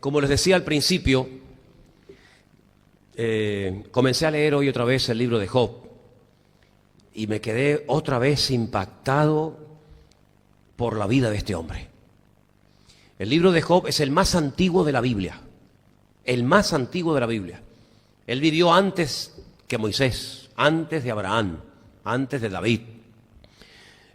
Como les decía al principio, comencé a leer hoy otra vez el libro de Job y me quedé otra vez impactado por la vida de este hombre. El libro de Job es el más antiguo de la Biblia, el más antiguo de la Biblia. Él vivió antes que Moisés, antes de Abraham, antes de David.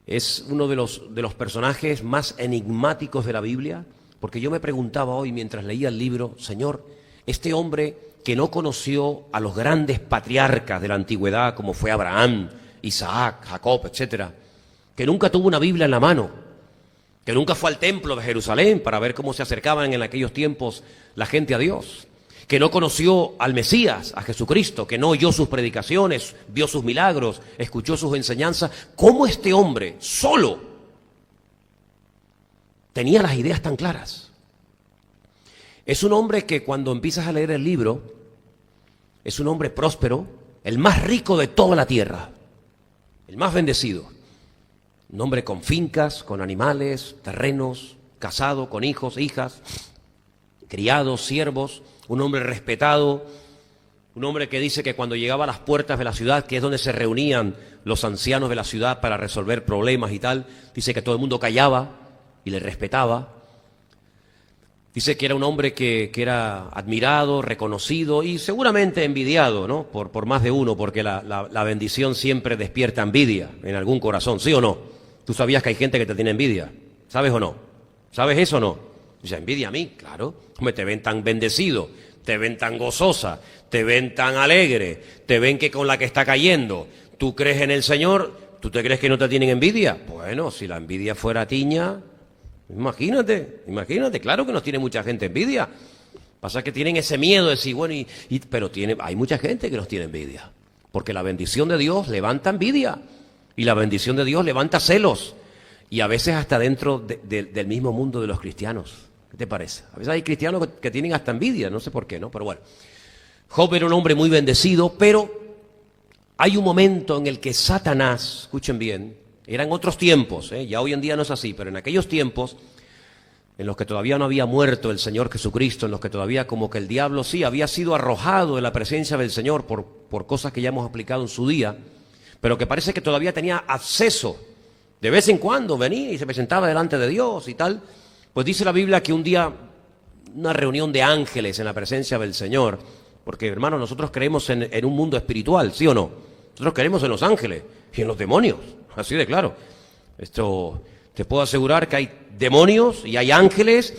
Es uno de los personajes más enigmáticos de la Biblia. Porque yo me preguntaba hoy mientras leía el libro, Señor, este hombre que no conoció a los grandes patriarcas de la antigüedad, como fue Abraham, Isaac, Jacob, etcétera, que nunca tuvo una Biblia en la mano, que nunca fue al templo de Jerusalén para ver cómo se acercaban en aquellos tiempos la gente a Dios, que no conoció al Mesías, a Jesucristo, que no oyó sus predicaciones, vio sus milagros, escuchó sus enseñanzas, ¿cómo este hombre solo tenía las ideas tan claras? Es un hombre que cuando empiezas a leer el libro, es un hombre próspero, el más rico de toda la tierra, el más bendecido. Un hombre con fincas, con animales, terrenos, casado, con hijos, hijas, criados, siervos, un hombre respetado, un hombre que dice que cuando llegaba a las puertas de la ciudad, que es donde se reunían los ancianos de la ciudad para resolver problemas y tal, dice que todo el mundo callaba y le respetaba. Dice que era un hombre que era admirado, reconocido y seguramente envidiado, ¿no? Por más de uno, porque la bendición siempre despierta envidia en algún corazón, ¿sí o no? ¿Tú sabías que hay gente que te tiene envidia? ¿Sabes o no? ¿Sabes eso o no? Dice, envidia a mí, claro. Hombre, te ven tan bendecido, te ven tan gozosa, te ven tan alegre, te ven que con la que está cayendo, tú crees en el Señor, ¿tú te crees que no te tienen envidia? Bueno, si la envidia fuera tiña, imagínate, claro que nos tiene mucha gente envidia. Pasa que tienen ese miedo de decir, bueno, pero hay mucha gente que nos tiene envidia. Porque la bendición de Dios levanta envidia. Y la bendición de Dios levanta celos. Y a veces hasta dentro del mismo mundo de los cristianos. ¿Qué te parece? A veces hay cristianos que tienen hasta envidia, no sé por qué, ¿no? Pero bueno. Job era un hombre muy bendecido, pero hay un momento en el que Satanás, escuchen bien, eran otros tiempos, ya hoy en día no es así, pero en aquellos tiempos en los que todavía no había muerto el Señor Jesucristo, en los que todavía como que el diablo sí había sido arrojado de la presencia del Señor por cosas que ya hemos aplicado en su día, pero que parece que todavía tenía acceso, de vez en cuando venía y se presentaba delante de Dios y tal, pues dice la Biblia que un día una reunión de ángeles en la presencia del Señor, porque hermanos, nosotros creemos en un mundo espiritual, ¿sí o no? Nosotros creemos en los ángeles y en los demonios. Así de claro. Esto te puedo asegurar que hay demonios y hay ángeles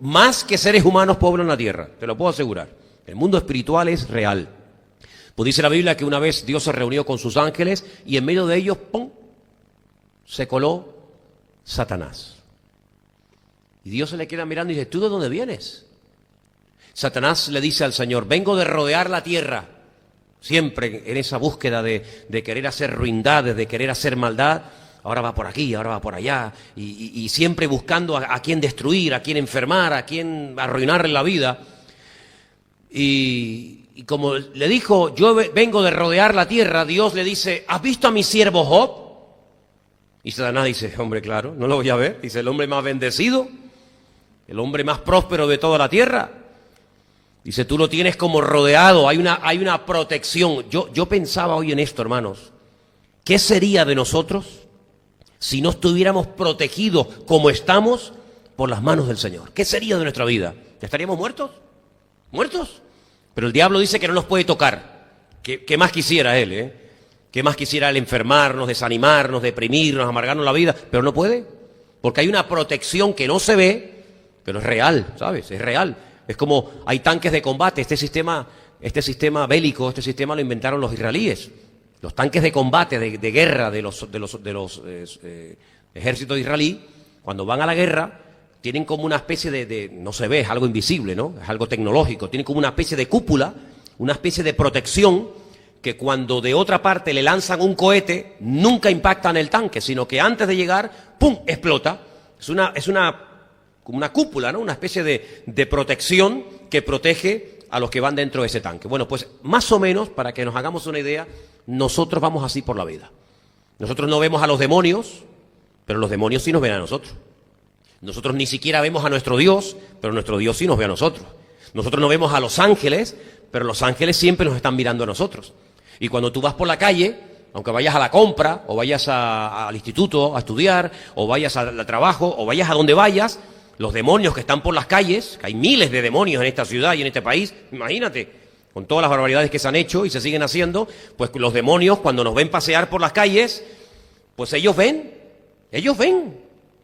más que seres humanos pobres en la tierra. Te lo puedo asegurar. El mundo espiritual es real. Pues dice la Biblia que una vez Dios se reunió con sus ángeles y en medio de ellos, ¡pum!, se coló Satanás. Y Dios se le queda mirando y dice, ¿tú de dónde vienes? Satanás le dice al Señor, vengo de rodear la tierra. Siempre en esa búsqueda de querer hacer ruindades, de querer hacer maldad, ahora va por aquí, ahora va por allá, y siempre buscando a quién destruir, a quién enfermar, a quién arruinarle la vida. Y como le dijo, yo vengo de rodear la tierra, Dios le dice, ¿has visto a mi siervo Job? Y Satanás dice, hombre, claro, no lo voy a ver. Dice, el hombre más bendecido, el hombre más próspero de toda la tierra. Dice, tú lo tienes como rodeado, hay una protección. Yo pensaba hoy en esto, hermanos. ¿Qué sería de nosotros si no estuviéramos protegidos como estamos por las manos del Señor? ¿Qué sería de nuestra vida? ¿Estaríamos muertos? ¿Muertos? Pero el diablo dice que no nos puede tocar. ¿Qué más quisiera él, ¿Qué más quisiera él enfermarnos, desanimarnos, deprimirnos, amargarnos la vida? Pero no puede. Porque hay una protección que no se ve, pero es real, ¿sabes? Es real. Es como hay tanques de combate, este sistema bélico, este sistema lo inventaron los israelíes. Los tanques de combate, de guerra de los ejércitos israelí, cuando van a la guerra, tienen como una especie no se ve, es algo invisible, ¿no? Es algo tecnológico, tienen como una especie de cúpula, una especie de protección, que cuando de otra parte le lanzan un cohete, nunca impactan el tanque, sino que antes de llegar, ¡pum!, explota. Es como una cúpula, ¿no? Una especie de protección que protege a los que van dentro de ese tanque. Bueno, pues más o menos, para que nos hagamos una idea, nosotros vamos así por la vida. Nosotros no vemos a los demonios, pero los demonios sí nos ven a nosotros. Nosotros ni siquiera vemos a nuestro Dios, pero nuestro Dios sí nos ve a nosotros. Nosotros no vemos a los ángeles, pero los ángeles siempre nos están mirando a nosotros. Y cuando tú vas por la calle, aunque vayas a la compra, o vayas al instituto a estudiar, o vayas al trabajo, o vayas a donde vayas, los demonios que están por las calles, que hay miles de demonios en esta ciudad y en este país, imagínate, con todas las barbaridades que se han hecho y se siguen haciendo, pues los demonios cuando nos ven pasear por las calles, pues ellos ven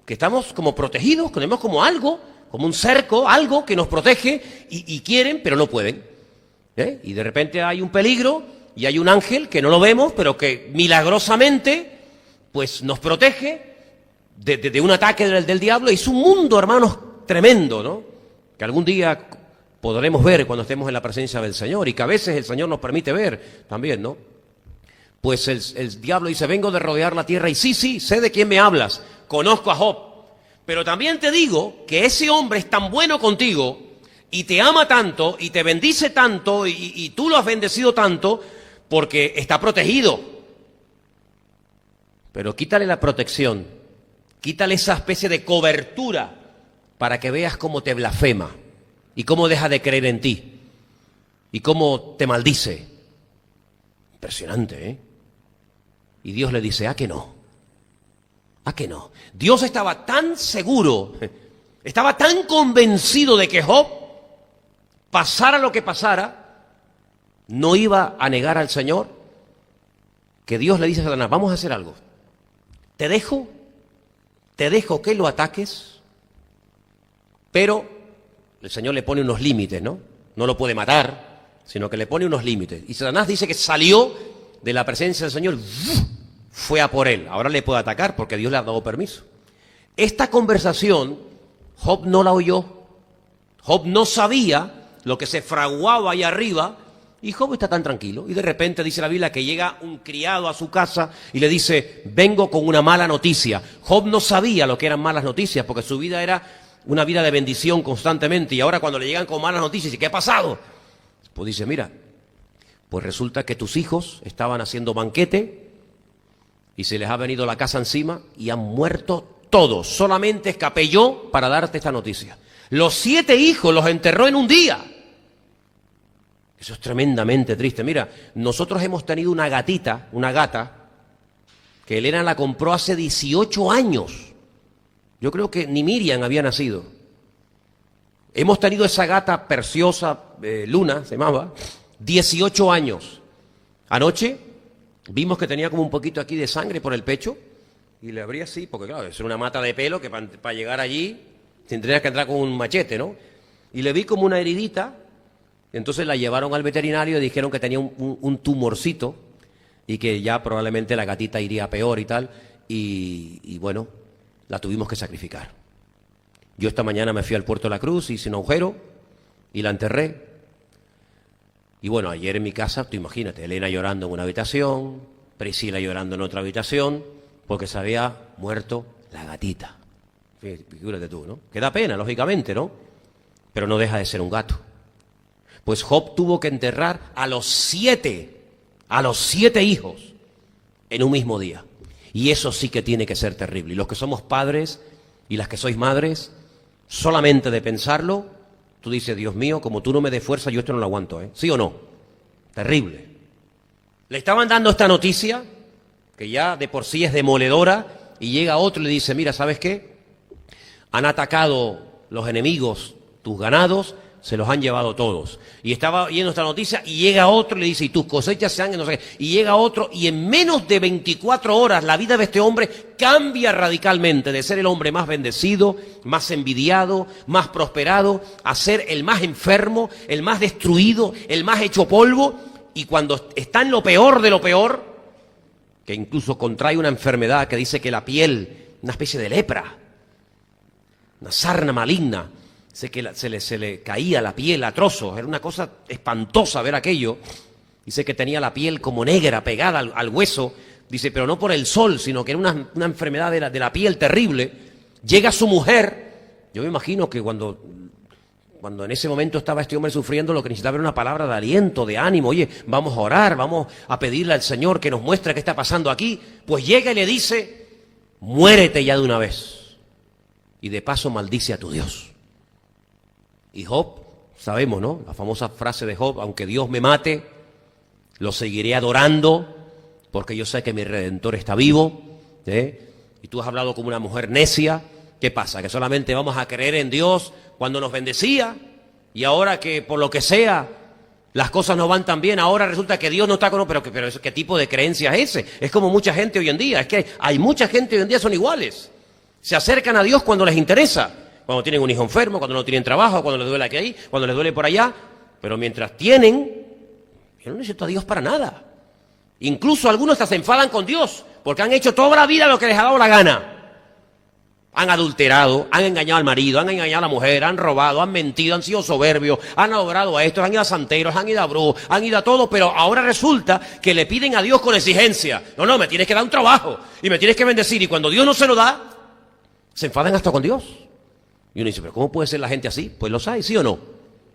que estamos como protegidos, que tenemos como algo, como un cerco, algo que nos protege y quieren, pero no pueden. Y de repente hay un peligro y hay un ángel que no lo vemos, pero que milagrosamente pues nos protege de un ataque del diablo. Y es un mundo, hermanos, tremendo, ¿no? Que algún día podremos ver cuando estemos en la presencia del Señor y que a veces el Señor nos permite ver también, ¿no? Pues el diablo dice, vengo de rodear la tierra y sí, sé de quién me hablas, conozco a Job, pero también te digo que ese hombre es tan bueno contigo y te ama tanto y te bendice tanto y tú lo has bendecido tanto porque está protegido. Pero quítale la protección, quítale esa especie de cobertura para que veas cómo te blasfema y cómo deja de creer en ti y cómo te maldice. Impresionante, ¿eh? Y Dios le dice, ¿a que no? ¿A que no? Dios estaba tan seguro, estaba tan convencido de que Job, pasara lo que pasara, no iba a negar al Señor, que Dios le dice a Satanás, vamos a hacer algo. Te dejo que lo ataques, pero el Señor le pone unos límites, ¿no? No lo puede matar, sino que le pone unos límites. Y Satanás dice que salió de la presencia del Señor, fue a por él. Ahora le puede atacar porque Dios le ha dado permiso. Esta conversación, Job no la oyó. Job no sabía lo que se fraguaba ahí arriba y Job está tan tranquilo. Y de repente dice la Biblia que llega un criado a su casa y le dice, vengo con una mala noticia. Job no sabía lo que eran malas noticias porque su vida era una vida de bendición constantemente. Y ahora cuando le llegan con malas noticias, ¿y qué ha pasado? Pues dice, mira, pues resulta que tus hijos estaban haciendo banquete y se les ha venido la casa encima y han muerto todos. Solamente escapé yo para darte esta noticia. Los 7 hijos los enterró en un día. Eso es tremendamente triste. Mira, nosotros hemos tenido una gata, que Elena la compró hace 18 años. Yo creo que ni Miriam había nacido. Hemos tenido esa gata preciosa, Luna se llamaba, 18 años. Anoche vimos que tenía como un poquito aquí de sangre por el pecho y le abrí así, porque claro, es una mata de pelo que para llegar allí tendrías que entrar con un machete, ¿no? Y le vi como una heridita, entonces la llevaron al veterinario y dijeron que tenía un tumorcito y que ya probablemente la gatita iría peor y tal, y bueno, la tuvimos que sacrificar. Yo esta mañana me fui al Puerto de la Cruz, hice un agujero y la enterré. Y bueno, ayer en mi casa, tú imagínate, Elena llorando en una habitación, Priscila llorando en otra habitación, porque se había muerto la gatita. Figúrate tú, ¿no? Que da pena, lógicamente, ¿no? Pero no deja de ser un gato. Pues Job tuvo que enterrar a los 7 hijos en un mismo día. Y eso sí que tiene que ser terrible. Y los que somos padres y las que sois madres, solamente de pensarlo, tú dices, Dios mío, como tú no me des fuerza, yo esto no lo aguanto, ¿eh? ¿Sí o no? Terrible. Le estaban dando esta noticia, que ya de por sí es demoledora, y llega otro y le dice, mira, ¿sabes qué? Han atacado los enemigos, tus ganados, se los han llevado todos. Y estaba oyendo esta noticia y llega otro y le dice, y tus cosechas se han... No sé qué. Y llega otro y en menos de 24 horas la vida de este hombre cambia radicalmente de ser el hombre más bendecido, más envidiado, más prosperado, a ser el más enfermo, el más destruido, el más hecho polvo. Y cuando está en lo peor de lo peor, que incluso contrae una enfermedad que dice que la piel, una especie de lepra, una sarna maligna, sé que se le caía la piel a trozos, era una cosa espantosa ver aquello. Dice que tenía la piel como negra, pegada al hueso. Dice, pero no por el sol, sino que era una enfermedad de la piel terrible. Llega su mujer. Yo me imagino que cuando en ese momento estaba este hombre sufriendo, lo que necesitaba era una palabra de aliento, de ánimo. Oye, vamos a orar, vamos a pedirle al Señor que nos muestre qué está pasando aquí. Pues llega y le dice, muérete ya de una vez. y de paso maldice a tu Dios. Y Job, sabemos, ¿no? La famosa frase de Job, aunque Dios me mate, lo seguiré adorando, porque yo sé que mi Redentor está vivo. Y tú has hablado como una mujer necia. ¿Qué pasa? Que solamente vamos a creer en Dios cuando nos bendecía, y ahora que por lo que sea las cosas no van tan bien, ahora resulta que Dios no está con nosotros. Pero ¿qué tipo de creencia es ese? Es como mucha gente hoy en día. Es que hay mucha gente hoy en día son iguales. Se acercan a Dios cuando les interesa, cuando tienen un hijo enfermo, cuando no tienen trabajo, cuando les duele aquí, cuando les duele por allá. Pero mientras tienen, yo no necesito a Dios para nada. Incluso algunos hasta se enfadan con Dios porque han hecho toda la vida lo que les ha dado la gana. Han adulterado, han engañado al marido, han engañado a la mujer, han robado, han mentido, han sido soberbios, han adorado a estos, han ido a santeros, han ido a brujos, han ido a todo, pero ahora resulta que le piden a Dios con exigencia. No, me tienes que dar un trabajo y me tienes que bendecir, y cuando Dios no se lo da, se enfadan hasta con Dios. Y uno dice, pero ¿cómo puede ser la gente así? Pues los hay, ¿sí o no?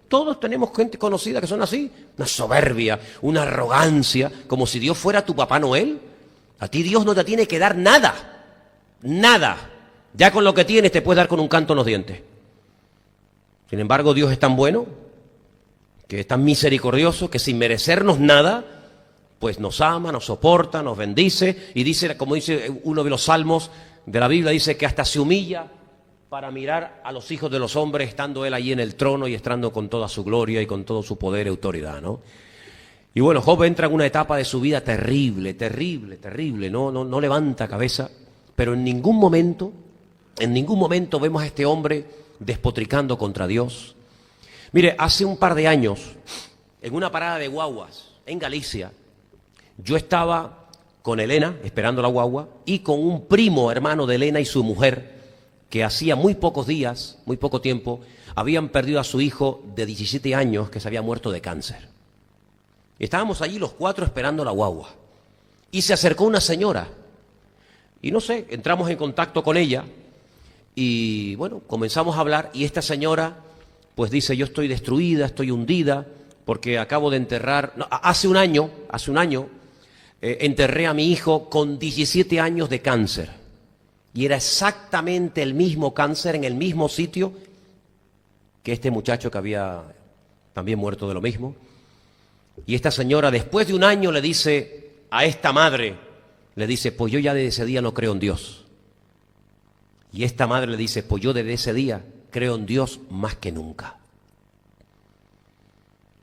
Todos tenemos gente conocida que son así. Una soberbia, una arrogancia, como si Dios fuera tu Papá Noel. A ti Dios no te tiene que dar nada, nada. Ya con lo que tienes te puedes dar con un canto en los dientes. Sin embargo, Dios es tan bueno, que es tan misericordioso, que sin merecernos nada, pues nos ama, nos soporta, nos bendice, y dice, como dice uno de los salmos de la Biblia, dice que hasta se humilla para mirar a los hijos de los hombres, estando Él allí en el trono y estando con toda su gloria y con todo su poder y autoridad, ¿no? Y bueno, Job entra en una etapa de su vida terrible, no levanta cabeza, pero en ningún momento vemos a este hombre despotricando contra Dios. Mire, hace un par de años, en una parada de guaguas en Galicia, yo estaba con Elena, esperando la guagua, y con un primo hermano de Elena y su mujer, que hacía muy pocos días, muy poco tiempo, habían perdido a su hijo de 17 años que se había muerto de cáncer. Estábamos allí los cuatro esperando la guagua, y se acercó una señora, y no sé, entramos en contacto con ella, y bueno, comenzamos a hablar, y esta señora pues dice, yo estoy destruida, estoy hundida, porque acabo de enterrar, no, hace un año, enterré a mi hijo con 17 años de cáncer, y era exactamente el mismo cáncer en el mismo sitio que este muchacho que había también muerto de lo mismo. Y esta señora, después de un año, le dice a esta madre, le dice, pues yo ya desde ese día no creo en Dios. Y esta madre le dice, pues yo desde ese día creo en Dios más que nunca.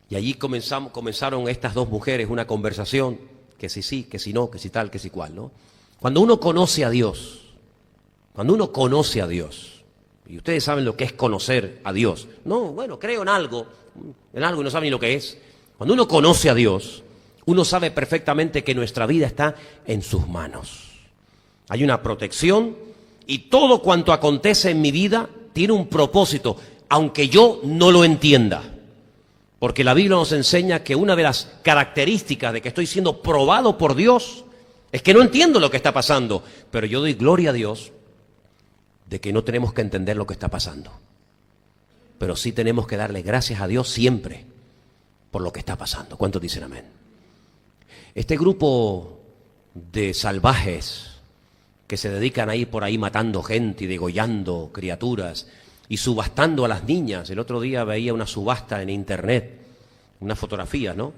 Y allí comenzaron estas dos mujeres una conversación, que si sí, que si no, que si tal, que si cual, ¿no? Cuando uno conoce a Dios, y ustedes saben lo que es conocer a Dios, no, bueno, creo en algo y no saben ni lo que es. Cuando uno conoce a Dios, uno sabe perfectamente que nuestra vida está en sus manos. Hay una protección, y todo cuanto acontece en mi vida tiene un propósito, aunque yo no lo entienda. Porque la Biblia nos enseña que una de las características de que estoy siendo probado por Dios es que no entiendo lo que está pasando, pero yo doy gloria a Dios de que no tenemos que entender lo que está pasando. Pero sí tenemos que darle gracias a Dios siempre por lo que está pasando. ¿Cuántos dicen amén? Este grupo de salvajes que se dedican a ir por ahí matando gente y degollando criaturas y subastando a las niñas. El otro día veía una subasta en internet, unas fotografías, ¿no?,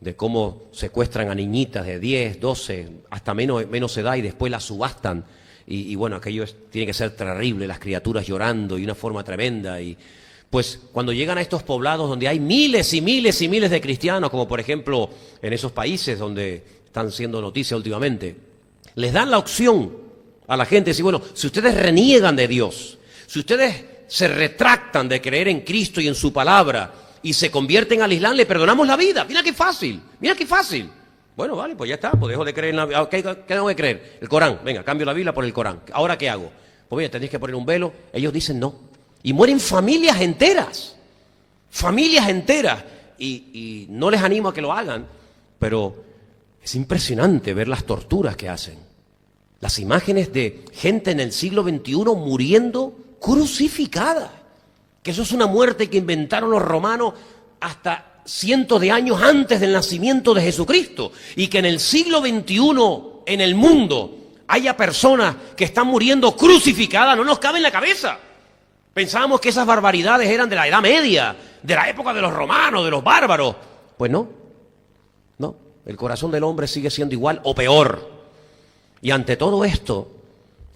de cómo secuestran a niñitas de 10, 12, hasta menos edad, y después las subastan. Y bueno, aquello tiene que ser terrible, las criaturas llorando y una forma tremenda. Y pues cuando llegan a estos poblados donde hay miles y miles y miles de cristianos, como por ejemplo en esos países donde están siendo noticia últimamente, les dan la opción a la gente de decir, bueno, si ustedes reniegan de Dios, si ustedes se retractan de creer en Cristo y en su palabra y se convierten al Islam, le perdonamos la vida. Mira qué fácil, mira qué fácil. Bueno, vale, pues ya está, pues dejo de creer en la... ¿Qué tengo que creer? El Corán. Venga, cambio la Biblia por el Corán. ¿Ahora qué hago? Pues mira, tenéis que poner un velo. Ellos dicen no. Y mueren familias enteras. Familias enteras. Y no les animo a que lo hagan, pero es impresionante ver las torturas que hacen. Las imágenes de gente en el siglo XXI muriendo crucificada. Que eso es una muerte que inventaron los romanos hasta cientos de años antes del nacimiento de Jesucristo. Y que en el siglo XXI, en el mundo, haya personas que están muriendo crucificadas, no nos cabe en la cabeza. Pensábamos que esas barbaridades eran de la Edad Media, de la época de los romanos, de los bárbaros. Pues no, no. El corazón del hombre sigue siendo igual o peor. Y ante todo esto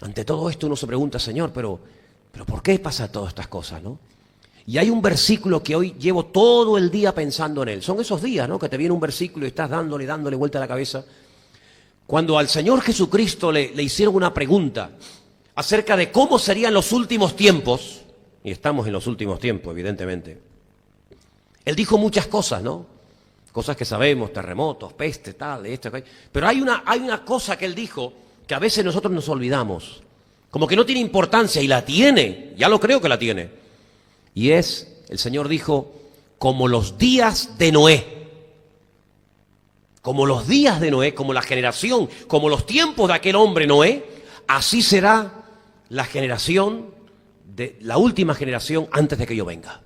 uno se pregunta, Señor, pero ¿por qué pasa todas estas cosas, no? Y hay un versículo que hoy llevo todo el día pensando en él. Son esos días, ¿no?, que te viene un versículo y estás dándole vuelta a la cabeza. Cuando al Señor Jesucristo le hicieron una pregunta acerca de cómo serían los últimos tiempos, y estamos en los últimos tiempos, evidentemente, Él dijo muchas cosas, ¿no? Cosas que sabemos, terremotos, peste, tal, esto, pero hay una cosa que Él dijo que a veces nosotros nos olvidamos, como que no tiene importancia, y la tiene, ya lo creo que la tiene. Y el Señor dijo, como los días de Noé. Como los días de Noé, como la generación, como los tiempos de aquel hombre Noé, así será la generación, la última generación antes de que yo venga.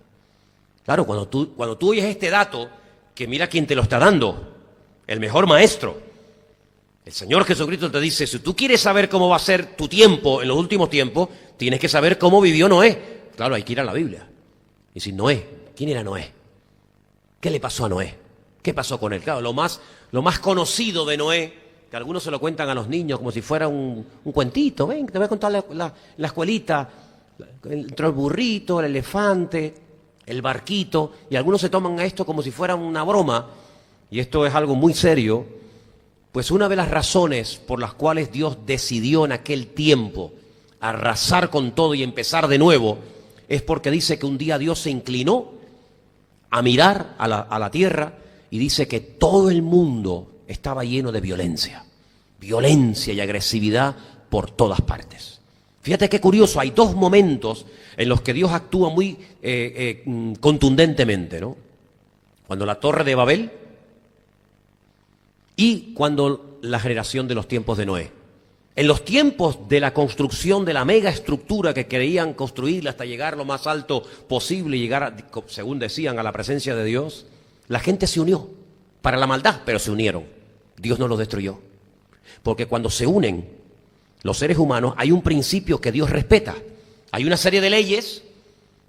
Claro, cuando tú oyes este dato, que mira quién te lo está dando, el mejor maestro, el Señor Jesucristo te dice, si tú quieres saber cómo va a ser tu tiempo en los últimos tiempos, tienes que saber cómo vivió Noé. Claro, hay que ir a la Biblia. Y decir, Noé, ¿quién era Noé? ¿Qué le pasó a Noé? ¿Qué pasó con él? Claro, lo más conocido de Noé, que algunos se lo cuentan a los niños como si fuera un cuentito. Ven, te voy a contar la escuelita. Entró el burrito, el elefante, el barquito, y algunos se toman a esto como si fuera una broma, y esto es algo muy serio. Pues una de las razones por las cuales Dios decidió en aquel tiempo arrasar con todo y empezar de nuevo, es porque dice que un día Dios se inclinó a mirar a la tierra y dice que todo el mundo estaba lleno de violencia y agresividad por todas partes. Fíjate qué curioso, hay dos momentos en los que Dios actúa muy contundentemente, ¿no? Cuando la Torre de Babel y cuando la generación de los tiempos de Noé. En los tiempos de la construcción de la mega estructura que querían construir hasta llegar lo más alto posible y llegar, según decían, a la presencia de Dios, la gente se unió para la maldad, pero se unieron. Dios no los destruyó. Porque cuando se unen los seres humanos, hay un principio que Dios respeta. Hay una serie de leyes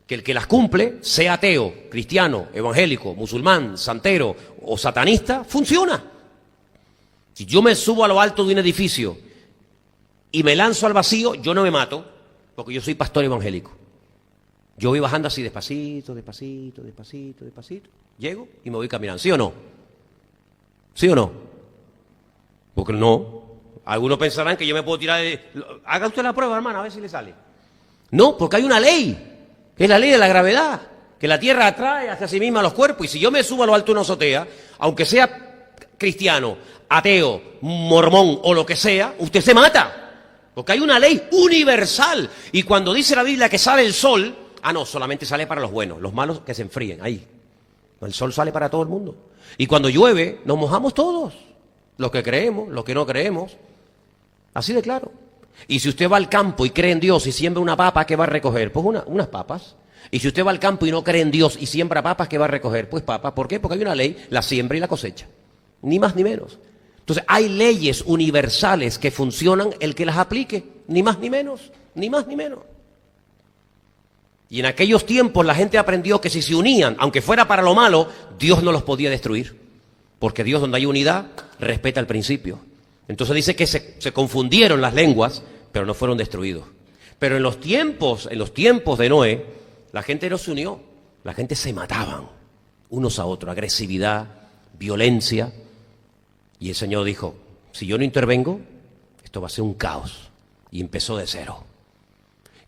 que el que las cumple, sea ateo, cristiano, evangélico, musulmán, santero o satanista, funciona. Si yo me subo a lo alto de un edificio y me lanzo al vacío, yo no me mato, porque yo soy pastor evangélico. Yo voy bajando así despacito, despacito, despacito, despacito. Llego y me voy caminando. ¿Sí o no? ¿Sí o no? Porque no. Algunos pensarán que yo me puedo tirar de... Haga usted la prueba, hermano, a ver si le sale. No, porque hay una ley, que es la ley de la gravedad, que la tierra atrae hacia sí misma los cuerpos. Y si yo me subo a lo alto de una azotea, aunque sea cristiano, ateo, mormón o lo que sea, usted se mata. Porque hay una ley universal. Y cuando dice la Biblia que sale el sol, no, solamente sale para los buenos, los malos que se enfríen, ahí. El sol sale para todo el mundo. Y cuando llueve, nos mojamos todos. Los que creemos, los que no creemos. Así de claro. Y si usted va al campo y cree en Dios y siembra una papa, ¿qué va a recoger? Pues unas papas. Y si usted va al campo y no cree en Dios y siembra papas, ¿qué va a recoger? Pues papas. ¿Por qué? Porque hay una ley, la siembra y la cosecha. Ni más ni menos. Entonces, hay leyes universales que funcionan el que las aplique. Ni más ni menos. Ni más ni menos. Y en aquellos tiempos la gente aprendió que si se unían, aunque fuera para lo malo, Dios no los podía destruir. Porque Dios, donde hay unidad, respeta el principio. Entonces dice que se confundieron las lenguas, pero no fueron destruidos. Pero en los tiempos de Noé, la gente no se unió. La gente se mataban unos a otros. Agresividad, violencia. Y el Señor dijo, si yo no intervengo, esto va a ser un caos. Y empezó de cero.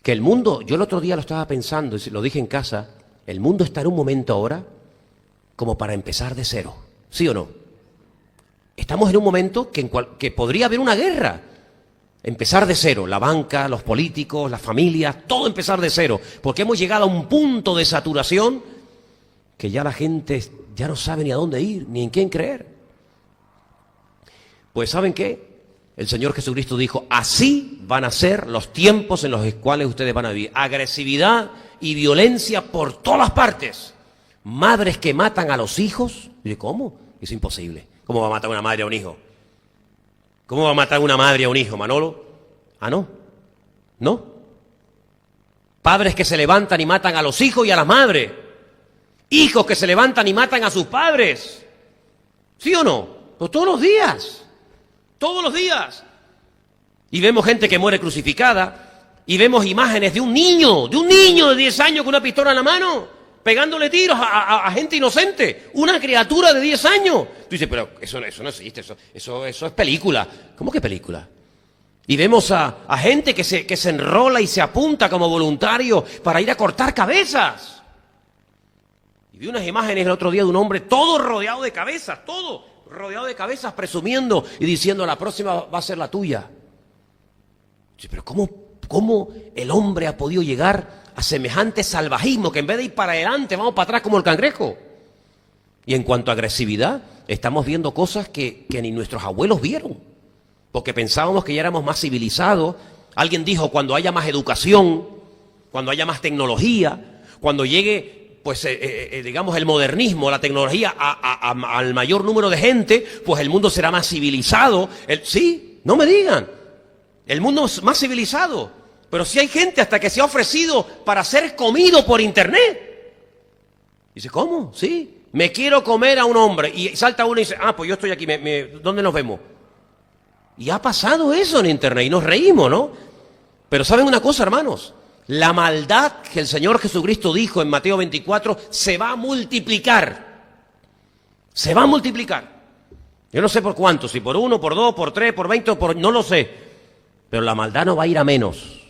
Que el mundo, yo el otro día lo estaba pensando, y lo dije en casa, el mundo está en un momento ahora como para empezar de cero. ¿Sí o no? Estamos en un momento que podría haber una guerra. Empezar de cero, la banca, los políticos, las familias, todo empezar de cero. Porque hemos llegado a un punto de saturación que ya la gente ya no sabe ni a dónde ir, ni en quién creer. Pues ¿saben qué? El Señor Jesucristo dijo, así van a ser los tiempos en los cuales ustedes van a vivir. Agresividad y violencia por todas partes. Madres que matan a los hijos. ¿Y cómo? Es imposible. ¿Cómo va a matar una madre a un hijo? ¿Cómo va a matar una madre a un hijo, Manolo? Ah, no. ¿No? Padres que se levantan y matan a los hijos y a las madres. Hijos que se levantan y matan a sus padres. ¿Sí o no? Pues todos los días. Todos los días. Y vemos gente que muere crucificada. Y vemos imágenes de un niño de 10 años con una pistola en la mano, pegándole tiros a gente inocente. Una criatura de 10 años. Tú dices, pero eso no existe, eso es película. ¿Cómo que película? Y vemos a gente que se enrola y se apunta como voluntario para ir a cortar cabezas. Y vi unas imágenes el otro día de un hombre todo rodeado de cabezas, presumiendo y diciendo, la próxima va a ser la tuya. Sí, pero ¿cómo el hombre ha podido llegar a semejante salvajismo que en vez de ir para adelante vamos para atrás como el cangrejo? Y en cuanto a agresividad, estamos viendo cosas que ni nuestros abuelos vieron, porque pensábamos que ya éramos más civilizados. Alguien dijo, cuando haya más educación, cuando haya más tecnología, cuando llegue, pues, digamos, el modernismo, la tecnología al mayor número de gente, pues el mundo será más civilizado. Sí, no me digan. El mundo es más civilizado, pero sí hay gente hasta que se ha ofrecido para ser comido por internet. Dice, ¿cómo? Sí, me quiero comer a un hombre. Y salta uno y dice, pues yo estoy aquí, ¿dónde nos vemos? Y ha pasado eso en internet y nos reímos, ¿no? Pero ¿saben una cosa, hermanos? La maldad que el Señor Jesucristo dijo en Mateo 24 se va a multiplicar. Se va a multiplicar. Yo no sé por cuánto, si por 1, por 2, por 3, por 20, no lo sé. Pero la maldad no va a ir a menos.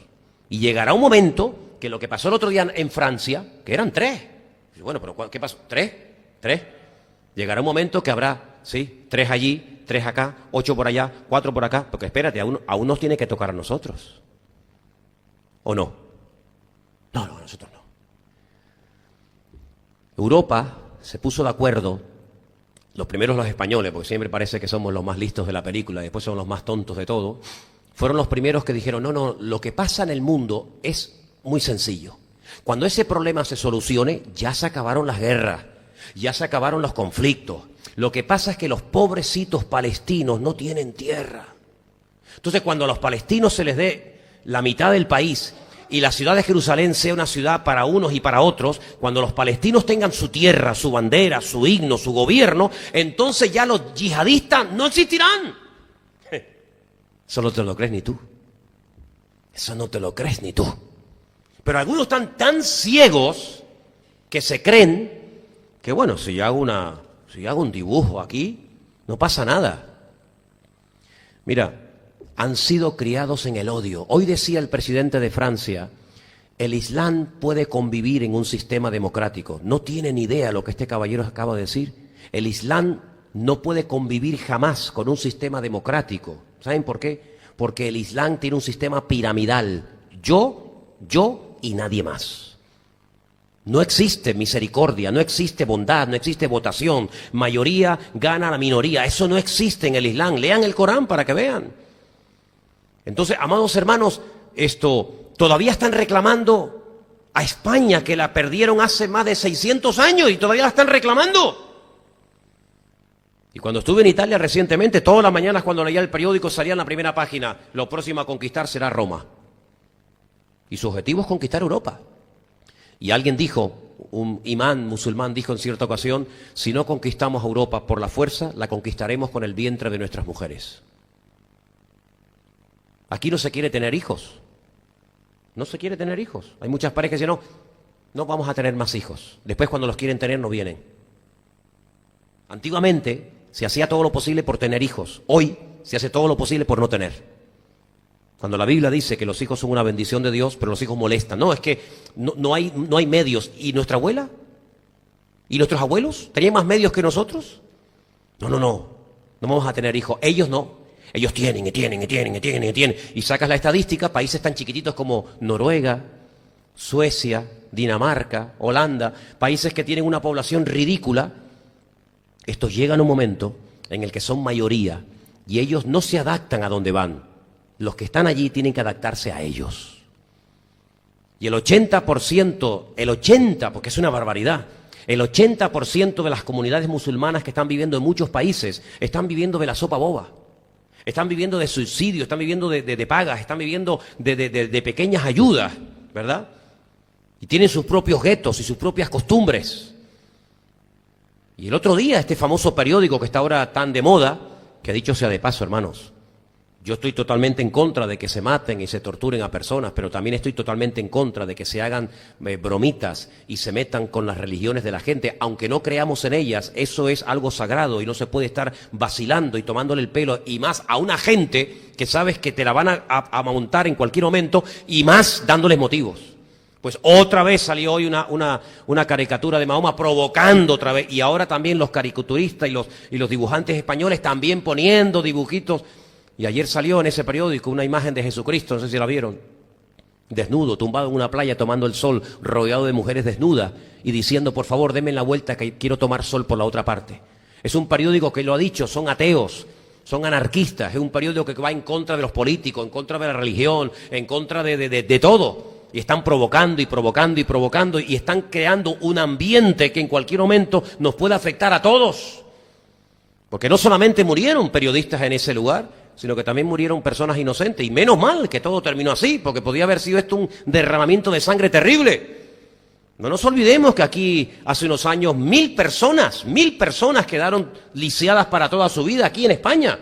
Y llegará un momento que lo que pasó el otro día en Francia, que eran 3. Bueno, pero ¿qué pasó? ¿3? Llegará un momento que habrá, sí, 3 allí, 3 acá, 8 por allá, 4 por acá. Porque espérate, aún nos tiene que tocar a nosotros. ¿O no? No, nosotros no. Europa se puso de acuerdo, los primeros los españoles, porque siempre parece que somos los más listos de la película, y después somos los más tontos de todo. Fueron los primeros que dijeron, no, lo que pasa en el mundo es muy sencillo. Cuando ese problema se solucione, ya se acabaron las guerras, ya se acabaron los conflictos. Lo que pasa es que los pobrecitos palestinos no tienen tierra. Entonces, cuando a los palestinos se les dé la mitad del país y la ciudad de Jerusalén sea una ciudad para unos y para otros, cuando los palestinos tengan su tierra, su bandera, su himno, su gobierno, entonces ya los yihadistas no existirán. Eso no te lo crees ni tú. Eso no te lo crees ni tú. Pero algunos están tan ciegos que se creen que, bueno, si yo hago un dibujo aquí, no pasa nada. Mira, han sido criados en el odio. Hoy decía el presidente de Francia, el Islam puede convivir en un sistema democrático. No tienen idea lo que este caballero acaba de decir. El Islam no puede convivir jamás con un sistema democrático. ¿Saben por qué? Porque el Islam tiene un sistema piramidal. Yo y nadie más. No existe misericordia, no existe bondad, no existe votación. Mayoría gana a la minoría. Eso no existe en el Islam. Lean el Corán para que vean. Entonces, amados hermanos, todavía están reclamando a España, que la perdieron hace más de 600 años y todavía la están reclamando. Y cuando estuve en Italia recientemente, todas las mañanas cuando leía el periódico salía en la primera página, lo próximo a conquistar será Roma. Y su objetivo es conquistar Europa. Y alguien dijo, un imán musulmán dijo en cierta ocasión, si no conquistamos a Europa por la fuerza, la conquistaremos con el vientre de nuestras mujeres. Aquí no se quiere tener hijos. No se quiere tener hijos. Hay muchas parejas que dicen, no vamos a tener más hijos. Después cuando los quieren tener no vienen. Antiguamente se hacía todo lo posible por tener hijos. Hoy se hace todo lo posible por no tener. Cuando la Biblia dice que los hijos son una bendición de Dios, pero los hijos molestan. No, es que no hay medios. ¿Y nuestra abuela? ¿Y nuestros abuelos? ¿Tenían más medios que nosotros? No vamos a tener hijos. Ellos no. Ellos tienen. Y sacas la estadística, países tan chiquititos como Noruega, Suecia, Dinamarca, Holanda, países que tienen una población ridícula. Estos llegan a un momento en el que son mayoría y ellos no se adaptan a donde van. Los que están allí tienen que adaptarse a ellos. Y el 80%, porque es una barbaridad, el 80% de las comunidades musulmanas que están viviendo en muchos países están viviendo de la sopa boba. Están viviendo de subsidios, están viviendo de pagas, están viviendo de pequeñas ayudas, ¿verdad? Y tienen sus propios guetos y sus propias costumbres. Y el otro día, este famoso periódico que está ahora tan de moda, que dicho sea de paso, hermanos, yo estoy totalmente en contra de que se maten y se torturen a personas, pero también estoy totalmente en contra de que se hagan bromitas y se metan con las religiones de la gente. Aunque no creamos en ellas, eso es algo sagrado y no se puede estar vacilando y tomándole el pelo, y más a una gente que sabes que te la van a montar en cualquier momento, y más dándoles motivos. Pues otra vez salió hoy una caricatura de Mahoma provocando otra vez, y ahora también los caricaturistas y los dibujantes españoles también poniendo dibujitos. Y ayer salió en ese periódico una imagen de Jesucristo, no sé si la vieron, desnudo, tumbado en una playa tomando el sol, rodeado de mujeres desnudas y diciendo, por favor, denme la vuelta que quiero tomar sol por la otra parte. Es un periódico que lo ha dicho, son ateos, son anarquistas, es un periódico que va en contra de los políticos, en contra de la religión, en contra de todo. Y están provocando y provocando y provocando y están creando un ambiente que en cualquier momento nos puede afectar a todos. Porque no solamente murieron periodistas en ese lugar, sino que también murieron personas inocentes. Y menos mal que todo terminó así, porque podía haber sido esto un derramamiento de sangre terrible. No nos olvidemos que aquí hace unos años 1000 personas quedaron lisiadas para toda su vida aquí en España.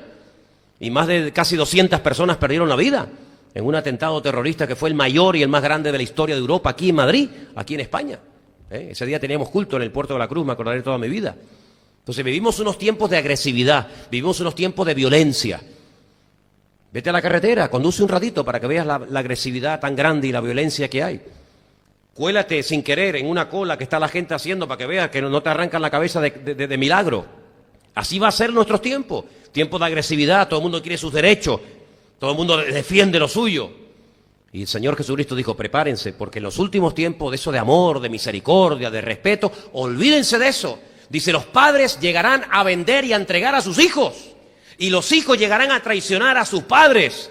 Y más de casi 200 personas perdieron la vida en un atentado terrorista que fue el mayor y el más grande de la historia de Europa, aquí en Madrid, aquí en España. Ese día teníamos culto en el Puerto de la Cruz, me acordaré toda mi vida. Entonces vivimos unos tiempos de agresividad, vivimos unos tiempos de violencia. Vete a la carretera, conduce un ratito para que veas la agresividad tan grande y la violencia que hay. Cuélate sin querer en una cola que está la gente haciendo para que veas que no te arrancan la cabeza de milagro. Así va a ser nuestros tiempos. Tiempos de agresividad, todo el mundo quiere sus derechos, todo el mundo defiende lo suyo. Y el Señor Jesucristo dijo, prepárense, porque en los últimos tiempos de eso de amor, de misericordia, de respeto, olvídense de eso. Dice, los padres llegarán a vender y a entregar a sus hijos. Y los hijos llegarán a traicionar a sus padres.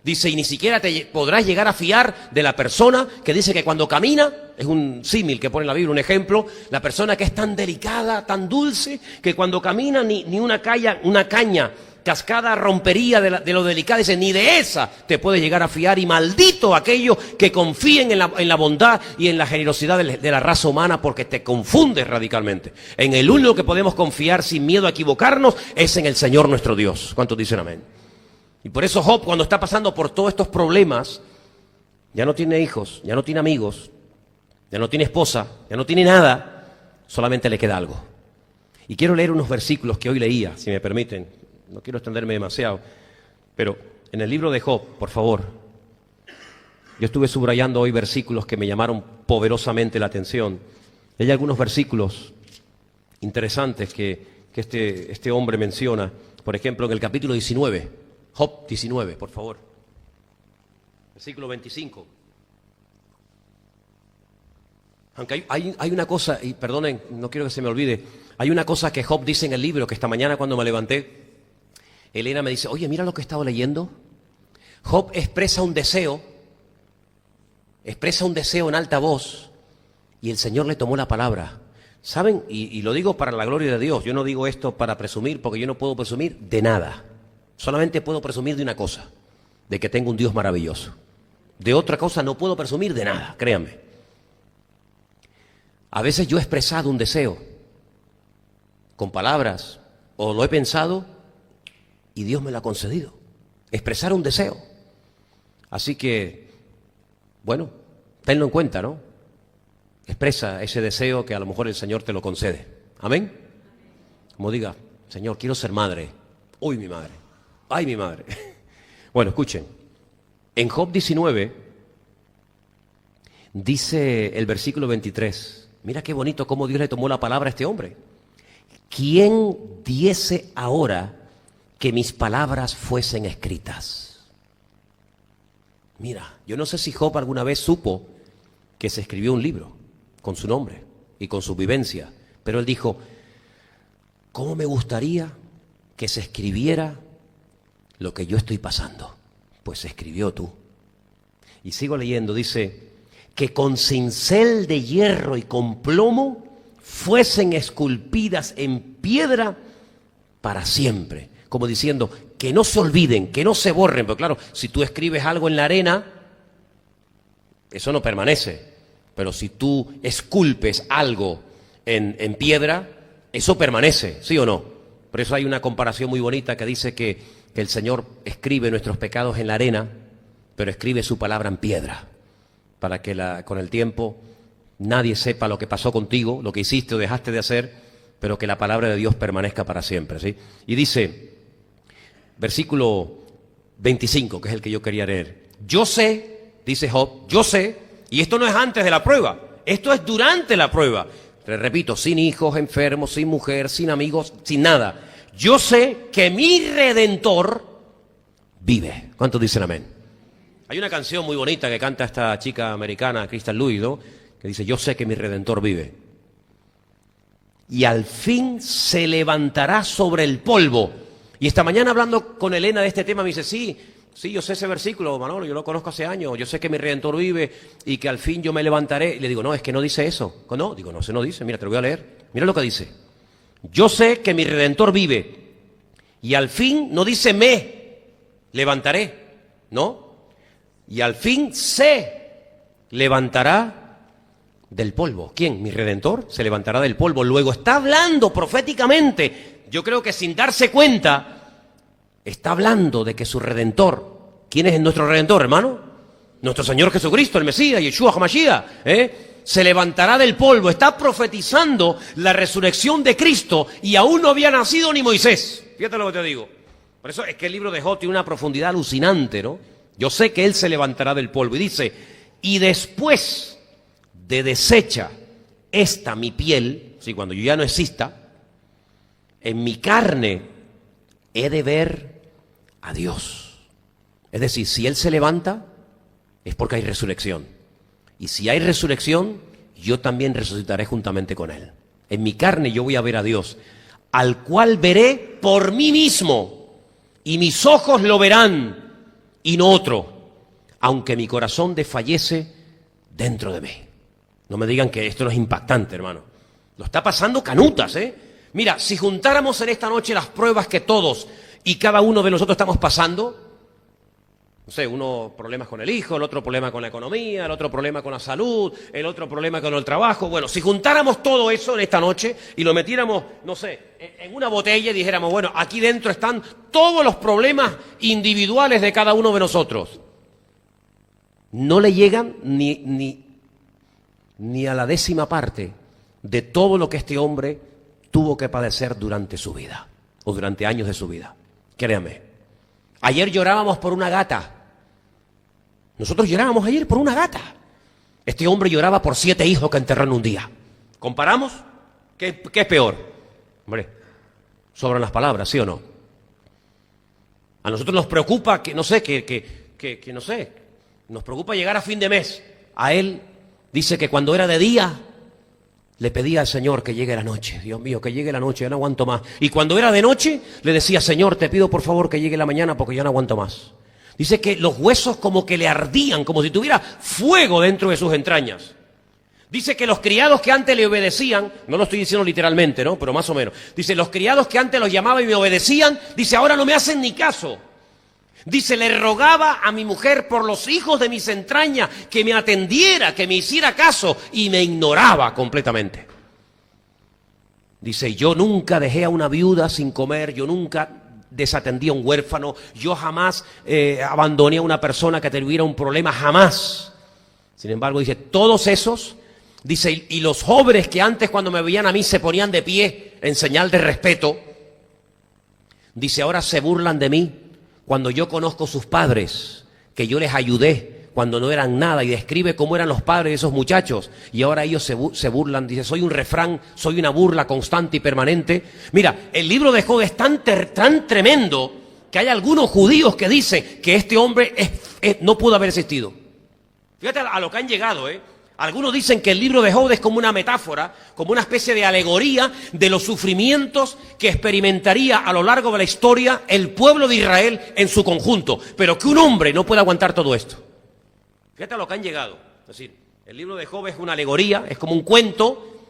Dice, y ni siquiera te podrás llegar a fiar de la persona que dice que cuando camina, es un símil que pone en la Biblia, un ejemplo, la persona que es tan delicada, tan dulce, que cuando camina ni una caña cascada rompería de lo delicada, dice, ni de esa te puedes llegar a fiar, y maldito aquellos que confíen en la bondad y en la generosidad de la raza humana, porque te confundes radicalmente. En el único que podemos confiar sin miedo a equivocarnos es en el Señor nuestro Dios. ¿Cuántos dicen amén? Y por eso Job, cuando está pasando por todos estos problemas, ya no tiene hijos, ya no tiene amigos, ya no tiene esposa, ya no tiene nada, solamente le queda algo. Y quiero leer unos versículos que hoy leía, si me permiten. No quiero extenderme demasiado, pero en el libro de Job, por favor, yo estuve subrayando hoy versículos que me llamaron poderosamente la atención. Hay algunos versículos interesantes que este hombre menciona. Por ejemplo, en el capítulo 19, Job 19, por favor, versículo 25. Aunque hay una cosa, y perdonen, no quiero que se me olvide, hay una cosa que Job dice en el libro, que esta mañana cuando me levanté, Elena me dice, oye, mira lo que he estado leyendo. Job expresa un deseo en alta voz, y el Señor le tomó la palabra. ¿Saben? Y lo digo para la gloria de Dios. Yo no digo esto para presumir, porque yo no puedo presumir de nada. Solamente puedo presumir de una cosa, de que tengo un Dios maravilloso. De otra cosa no puedo presumir de nada, créanme. A veces yo he expresado un deseo con palabras, o lo he pensado, y Dios me lo ha concedido. Expresar un deseo. Así que, bueno, tenlo en cuenta, ¿no? Expresa ese deseo que a lo mejor el Señor te lo concede. ¿Amén? Como diga, Señor, quiero ser madre. Uy, mi madre. Ay, mi madre. Bueno, escuchen. En Job 19, dice el versículo 23. Mira qué bonito cómo Dios le tomó la palabra a este hombre. ¿Quién diese ahora que mis palabras fuesen escritas? Mira, yo no sé si Job alguna vez supo que se escribió un libro con su nombre y con su vivencia, pero él dijo, ¿cómo me gustaría que se escribiera lo que yo estoy pasando? Pues se escribió tú. Y sigo leyendo, dice, que con cincel de hierro y con plomo fuesen esculpidas en piedra para siempre. Como diciendo, que no se olviden, que no se borren. Pero claro, si tú escribes algo en la arena, eso no permanece. Pero si tú esculpes algo en piedra, eso permanece, ¿sí o no? Por eso hay una comparación muy bonita que dice que el Señor escribe nuestros pecados en la arena, pero escribe su palabra en piedra, para que con el tiempo nadie sepa lo que pasó contigo, lo que hiciste o dejaste de hacer, pero que la palabra de Dios permanezca para siempre, ¿sí? Y dice, versículo 25, que es el que yo quería leer. Yo sé, dice Job, yo sé, y esto no es antes de la prueba, esto es durante la prueba. Le repito, sin hijos, enfermos, sin mujer, sin amigos, sin nada. Yo sé que mi Redentor vive. ¿Cuántos dicen amén? Hay una canción muy bonita que canta esta chica americana, Crystal Lewis, ¿no? Que dice, yo sé que mi Redentor vive. Y al fin se levantará sobre el polvo. Y esta mañana hablando con Elena de este tema me dice, sí, yo sé ese versículo, Manolo, yo lo conozco hace años, yo sé que mi Redentor vive y que al fin yo me levantaré. Y le digo, no, es que no dice eso. No, digo, no, se no dice, mira, te lo voy a leer. Mira lo que dice. Yo sé que mi Redentor vive y al fin no dice me levantaré, ¿no? Y al fin se levantará del polvo. ¿Quién? Mi Redentor se levantará del polvo. Luego está hablando proféticamente, yo creo que sin darse cuenta, está hablando de que su Redentor, ¿quién es nuestro Redentor, hermano? Nuestro Señor Jesucristo, el Mesías, Yeshua HaMashiach, se levantará del polvo. Está profetizando la resurrección de Cristo y aún no había nacido ni Moisés. Fíjate lo que te digo. Por eso es que el libro de Job tiene una profundidad alucinante, ¿no? Yo sé que Él se levantará del polvo. Y dice, y después de deshecha esta mi piel, ¿sí? Cuando yo ya no exista, en mi carne he de ver a Dios. Es decir, si Él se levanta, es porque hay resurrección. Y si hay resurrección, yo también resucitaré juntamente con Él. En mi carne yo voy a ver a Dios, al cual veré por mí mismo, y mis ojos lo verán, y no otro, aunque mi corazón desfallece dentro de mí. No me digan que esto no es impactante, hermano. Lo está pasando canutas, ¿eh? Mira, si juntáramos en esta noche las pruebas que todos y cada uno de nosotros estamos pasando, no sé, uno problemas con el hijo, el otro problema con la economía, el otro problema con la salud, el otro problema con el trabajo. Bueno, si juntáramos todo eso en esta noche y lo metiéramos, no sé, en una botella y dijéramos, bueno, aquí dentro están todos los problemas individuales de cada uno de nosotros, no le llegan ni a la 10ª parte de todo lo que este hombre tuvo que padecer durante su vida, o durante años de su vida. Créanme. Ayer llorábamos por una gata. Nosotros llorábamos ayer por una gata. Este hombre lloraba por 7 hijos que enterró en un día. ¿Comparamos? ¿Qué es peor? Hombre, sobran las palabras, ¿sí o no? A nosotros nos preocupa que, no sé, no sé, nos preocupa llegar a fin de mes. A él dice que cuando era de día, le pedía al Señor que llegue la noche. Dios mío, que llegue la noche, ya no aguanto más. Y cuando era de noche, le decía, Señor, te pido por favor que llegue la mañana porque ya no aguanto más. Dice que los huesos como que le ardían, como si tuviera fuego dentro de sus entrañas. Dice que los criados que antes le obedecían, no lo estoy diciendo literalmente, ¿no? Pero más o menos. Dice, los criados que antes los llamaba y me obedecían, dice, ahora no me hacen ni caso. Dice, le rogaba a mi mujer por los hijos de mis entrañas que me atendiera, que me hiciera caso, y me ignoraba completamente. Dice, yo nunca dejé a una viuda sin comer, yo nunca desatendí a un huérfano, yo jamás abandoné a una persona que tuviera un problema, jamás. Sin embargo, dice, todos esos, dice, y los jóvenes que antes cuando me veían a mí se ponían de pie en señal de respeto, dice, ahora se burlan de mí. Cuando yo conozco sus padres, que yo les ayudé cuando no eran nada, y describe cómo eran los padres de esos muchachos, y ahora ellos se burlan, dice, soy un refrán, soy una burla constante y permanente. Mira, el libro de Job es tan tremendo que hay algunos judíos que dicen que este hombre no pudo haber existido. Fíjate a lo que han llegado, ¿eh? Algunos dicen que el libro de Job es como una metáfora, como una especie de alegoría de los sufrimientos que experimentaría a lo largo de la historia el pueblo de Israel en su conjunto, pero que un hombre no puede aguantar todo esto. Fíjate a lo que han llegado. Es decir, el libro de Job es una alegoría, es como un cuento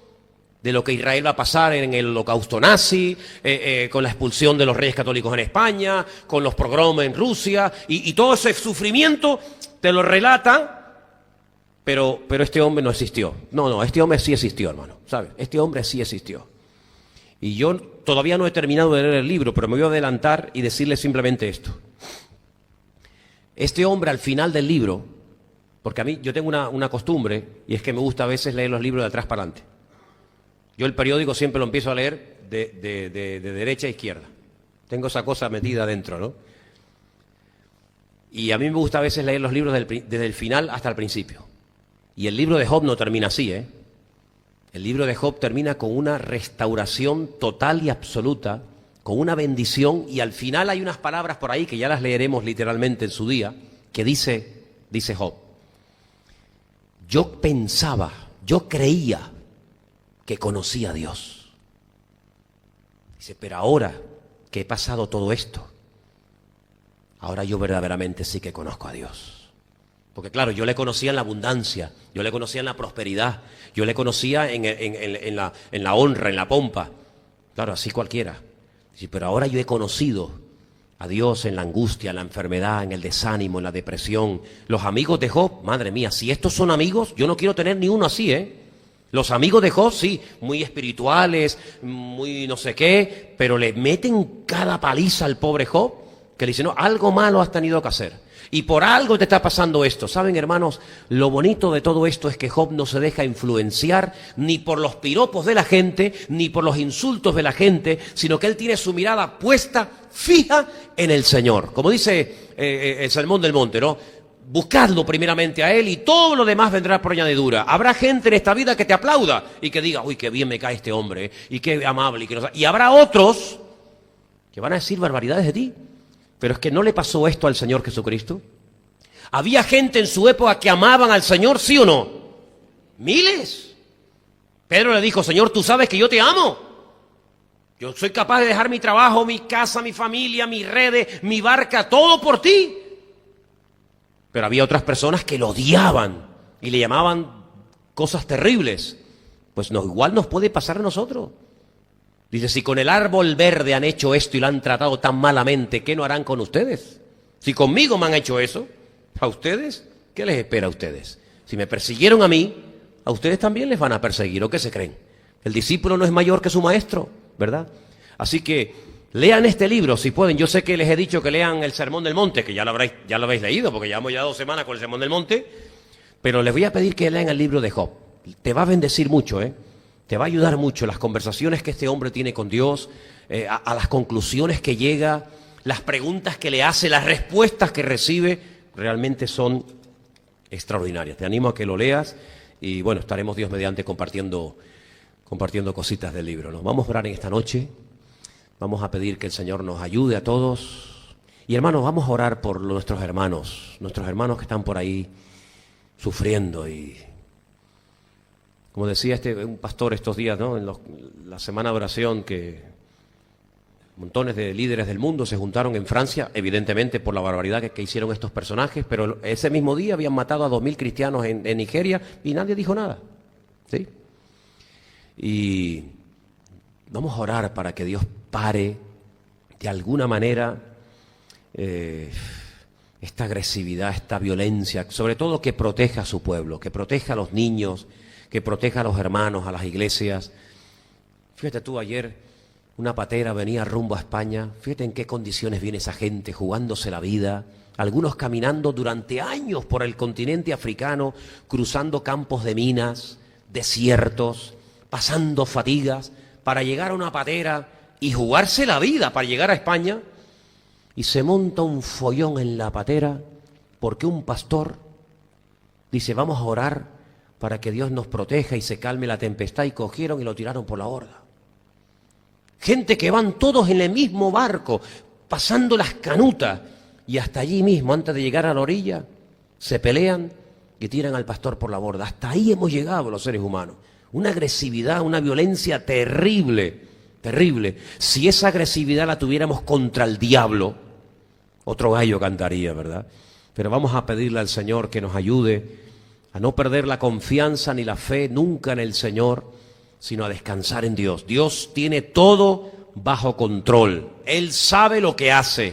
de lo que Israel va a pasar en el holocausto nazi, con la expulsión de los reyes católicos en España, con los pogroms en Rusia, y todo ese sufrimiento te lo relata, pero este hombre no existió. No, este hombre sí existió, hermano, ¿sabes? Este hombre sí existió. Y yo todavía no he terminado de leer el libro, pero me voy a adelantar y decirle simplemente esto. Este hombre al final del libro, porque a mí yo tengo una costumbre, y es que me gusta a veces leer los libros de atrás para adelante. Yo el periódico siempre lo empiezo a leer de derecha a izquierda. Tengo esa cosa metida dentro, ¿no? Y a mí me gusta a veces leer los libros desde el final hasta el principio. Y el libro de Job no termina así, ¿eh? El libro de Job termina con una restauración total y absoluta, con una bendición, y al final hay unas palabras por ahí que ya las leeremos literalmente en su día, que dice Job: yo pensaba, yo creía que conocía a Dios. Dice, pero ahora que he pasado todo esto, ahora yo verdaderamente sí que conozco a Dios. Porque claro, yo le conocía en la abundancia, yo le conocía en la prosperidad, yo le conocía en la honra, en la pompa. Claro, así cualquiera. Sí, pero ahora yo he conocido a Dios en la angustia, en la enfermedad, en el desánimo, en la depresión. Los amigos de Job, madre mía, si estos son amigos, yo no quiero tener ni uno así, ¿eh? Los amigos de Job, sí, muy espirituales, muy no sé qué, pero le meten cada paliza al pobre Job, que le dicen, no, algo malo has tenido que hacer. Y por algo te está pasando esto. ¿Saben, hermanos? Lo bonito de todo esto es que Job no se deja influenciar ni por los piropos de la gente, ni por los insultos de la gente, sino que él tiene su mirada puesta, fija en el Señor. Como dice el Sermón del Monte, ¿no? Buscadlo primeramente a Él y todo lo demás vendrá por añadidura. Habrá gente en esta vida que te aplauda y que diga, uy, qué bien me cae este hombre, y qué amable. Y habrá otros que van a decir barbaridades de ti. Pero es que ¿no le pasó esto al Señor Jesucristo? ¿Había gente en su época que amaban al Señor, sí o no? Miles. Pedro le dijo, Señor, tú sabes que yo te amo. Yo soy capaz de dejar mi trabajo, mi casa, mi familia, mis redes, mi barca, todo por ti. Pero había otras personas que lo odiaban y le llamaban cosas terribles. Pues no, igual nos puede pasar a nosotros. Dice, si con el árbol verde han hecho esto y lo han tratado tan malamente, ¿qué no harán con ustedes? Si conmigo me han hecho eso, ¿a ustedes? ¿Qué les espera a ustedes? Si me persiguieron a mí, a ustedes también les van a perseguir. ¿O qué se creen? El discípulo no es mayor que su maestro, ¿verdad? Así que lean este libro si pueden. Yo sé que les he dicho que lean el Sermón del Monte, que ya lo habéis leído, porque llevamos ya 2 semanas con el Sermón del Monte. Pero les voy a pedir que lean el libro de Job. Te va a bendecir mucho, ¿eh? Te va a ayudar mucho las conversaciones que este hombre tiene con Dios, a las conclusiones que llega, las preguntas que le hace, las respuestas que recibe, realmente son extraordinarias. Te animo a que lo leas y bueno, estaremos Dios mediante compartiendo cositas del libro, ¿no? Vamos a orar en esta noche, vamos a pedir que el Señor nos ayude a todos. Y hermanos, vamos a orar por nuestros hermanos que están por ahí sufriendo y... Como decía un pastor estos días, ¿no? En la semana de oración, que montones de líderes del mundo se juntaron en Francia, evidentemente por la barbaridad que hicieron estos personajes, pero ese mismo día habían matado a 2.000 cristianos en Nigeria y nadie dijo nada, ¿sí? Y vamos a orar para que Dios pare de alguna manera esta agresividad, esta violencia, sobre todo que proteja a su pueblo, que proteja a los niños, que proteja a los hermanos, a las iglesias. Fíjate tú, ayer una patera venía rumbo a España, fíjate en qué condiciones viene esa gente, jugándose la vida, algunos caminando durante años por el continente africano, cruzando campos de minas, desiertos, pasando fatigas, para llegar a una patera y jugarse la vida para llegar a España, y se monta un follón en la patera, porque un pastor dice, vamos a orar para que Dios nos proteja y se calme la tempestad, y cogieron y lo tiraron por la borda. Gente que van todos en el mismo barco, pasando las canutas, y hasta allí mismo, antes de llegar a la orilla, se pelean y tiran al pastor por la borda. Hasta ahí hemos llegado los seres humanos. Una agresividad, una violencia terrible, terrible. Si esa agresividad la tuviéramos contra el diablo, otro gallo cantaría, ¿verdad? Pero vamos a pedirle al Señor que nos ayude a no perder la confianza ni la fe nunca en el Señor, sino a descansar en Dios. Dios tiene todo bajo control. Él sabe lo que hace.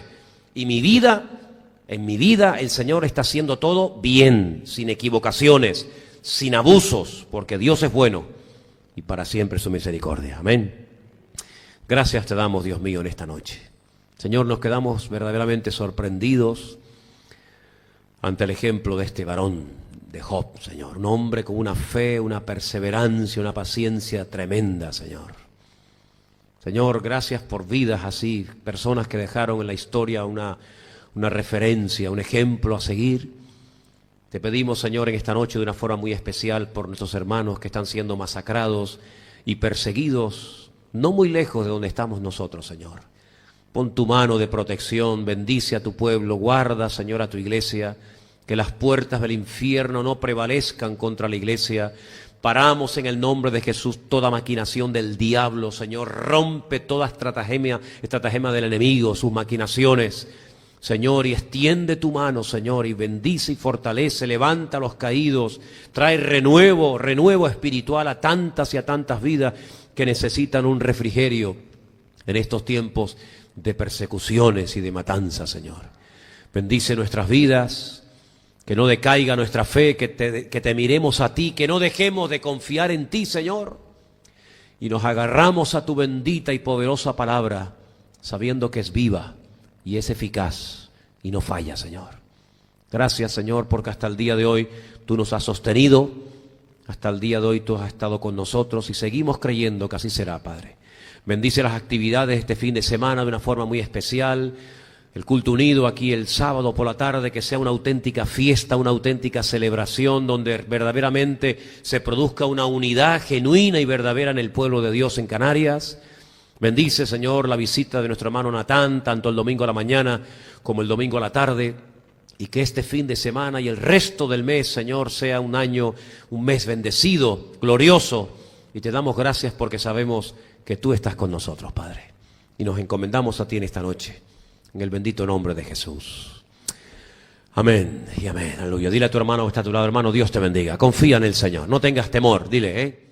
Y en mi vida, el Señor está haciendo todo bien, sin equivocaciones, sin abusos, porque Dios es bueno y para siempre su misericordia. Amén. Gracias te damos, Dios mío, en esta noche. Señor, nos quedamos verdaderamente sorprendidos ante el ejemplo de este varón de Job, Señor. Un hombre con una fe, una perseverancia, una paciencia tremenda, Señor. Señor, gracias por vidas así, personas que dejaron en la historia una referencia, un ejemplo a seguir. Te pedimos, Señor, en esta noche de una forma muy especial por nuestros hermanos que están siendo masacrados y perseguidos, no muy lejos de donde estamos nosotros, Señor. Pon tu mano de protección, bendice a tu pueblo, guarda, Señor, a tu iglesia, que las puertas del infierno no prevalezcan contra la iglesia. Paramos en el nombre de Jesús toda maquinación del diablo, Señor. Rompe toda estratagema del enemigo, sus maquinaciones, Señor, y extiende tu mano, Señor, y bendice y fortalece, levanta a los caídos, trae renuevo espiritual a tantas y a tantas vidas que necesitan un refrigerio en estos tiempos de persecuciones y de matanza, Señor. Bendice nuestras vidas, que no decaiga nuestra fe, que te miremos a ti, que no dejemos de confiar en ti, Señor, y nos agarramos a tu bendita y poderosa palabra, sabiendo que es viva y es eficaz y no falla, Señor. Gracias, Señor, porque hasta el día de hoy tú nos has sostenido, hasta el día de hoy tú has estado con nosotros y seguimos creyendo que así será, Padre. Bendice las actividades de este fin de semana de una forma muy especial. El culto unido aquí el sábado por la tarde, que sea una auténtica fiesta, una auténtica celebración donde verdaderamente se produzca una unidad genuina y verdadera en el pueblo de Dios en Canarias. Bendice, Señor, la visita de nuestro hermano Natán, tanto el domingo a la mañana como el domingo a la tarde. Y que este fin de semana y el resto del mes, Señor, sea un mes bendecido, glorioso. Y te damos gracias porque sabemos que tú estás con nosotros, Padre. Y nos encomendamos a ti en esta noche, en el bendito nombre de Jesús. Amén y amén. Aleluya. Dile a tu hermano que está a tu lado, hermano, Dios te bendiga. Confía en el Señor. No tengas temor. Dile,